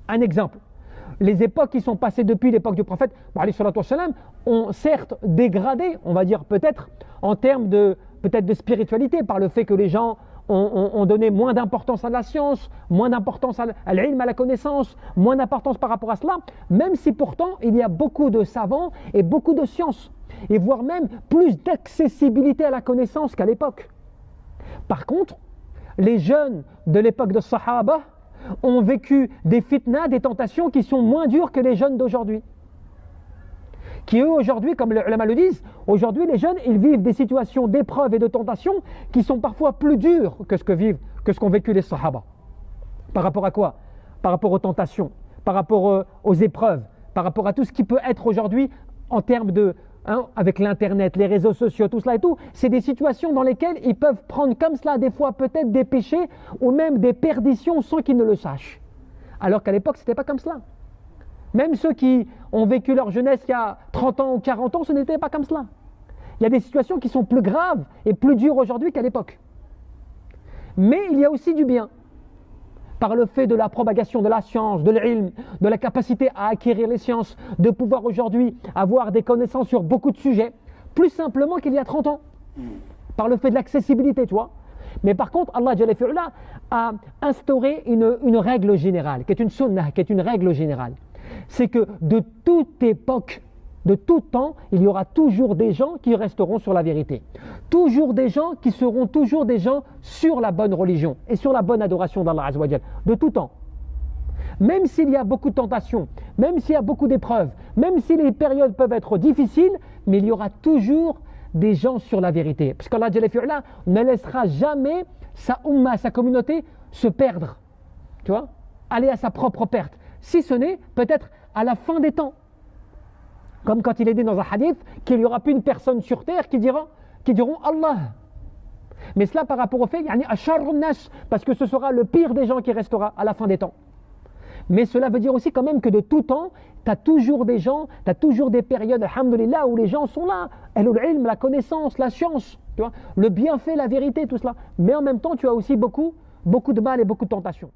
Un exemple. Les époques qui sont passées depuis l'époque du prophète, alayhi salatu wassalam, ont certes dégradé, on va dire peut-être, en termes de, peut-être de spiritualité, par le fait que les gens ont donné moins d'importance à la science, moins d'importance à l'ilm, à la connaissance, moins d'importance par rapport à cela, même si pourtant il y a beaucoup de savants et beaucoup de sciences, et voire même plus d'accessibilité à la connaissance qu'à l'époque. Par contre, les jeunes de l'époque de Sahaba ont vécu des fitnas, des tentations qui sont moins dures que les jeunes d'aujourd'hui. Qui eux aujourd'hui, comme les ulama le disent, aujourd'hui les jeunes, ils vivent des situations d'épreuves et de tentations qui sont parfois plus dures que ce qu'ont vécu les Sahaba. Par rapport à quoi? Par rapport aux tentations, par rapport aux épreuves, par rapport à tout ce qui peut être aujourd'hui en termes de, avec l'internet, les réseaux sociaux, tout cela et tout, c'est des situations dans lesquelles ils peuvent prendre comme cela des fois peut-être des péchés ou même des perditions sans qu'ils ne le sachent. Alors qu'à l'époque, ce n'était pas comme cela. Même ceux qui ont vécu leur jeunesse il y a 30 ans ou 40 ans, ce n'était pas comme cela. Il y a des situations qui sont plus graves et plus dures aujourd'hui qu'à l'époque. Mais il y a aussi du bien. Par le fait de la propagation de la science, de l'ilm, de la capacité à acquérir les sciences, de pouvoir aujourd'hui avoir des connaissances sur beaucoup de sujets, plus simplement qu'il y a 30 ans. Par le fait de l'accessibilité, tu vois. Mais par contre, Allah Jalla fi'ula a instauré une règle générale, qui est une sunnah, qui est une règle générale. C'est que de toute époque, de tout temps, il y aura toujours des gens qui resteront sur la vérité. Toujours des gens qui seront toujours des gens sur la bonne religion et sur la bonne adoration d'Allah Azza wa Jal. De tout temps. Même s'il y a beaucoup de tentations, même s'il y a beaucoup d'épreuves, même si les périodes peuvent être difficiles, mais il y aura toujours des gens sur la vérité. Parce qu'Allah Jalla fi'ala ne laissera jamais sa umma, sa communauté, se perdre. Tu vois? Aller à sa propre perte. Si ce n'est peut-être à la fin des temps. Comme quand il est dit dans un hadith qu'il n'y aura plus une personne sur terre qui diront Allah. Mais cela par rapport au fait, parce que ce sera le pire des gens qui restera à la fin des temps. Mais cela veut dire aussi quand même que de tout temps, tu as toujours des gens, tu as toujours des périodes, alhamdoulilah, où les gens sont là. Al-ilm, la connaissance, la science, tu vois, le bienfait, la vérité, tout cela. Mais en même temps, tu as aussi beaucoup de mal et beaucoup de tentations.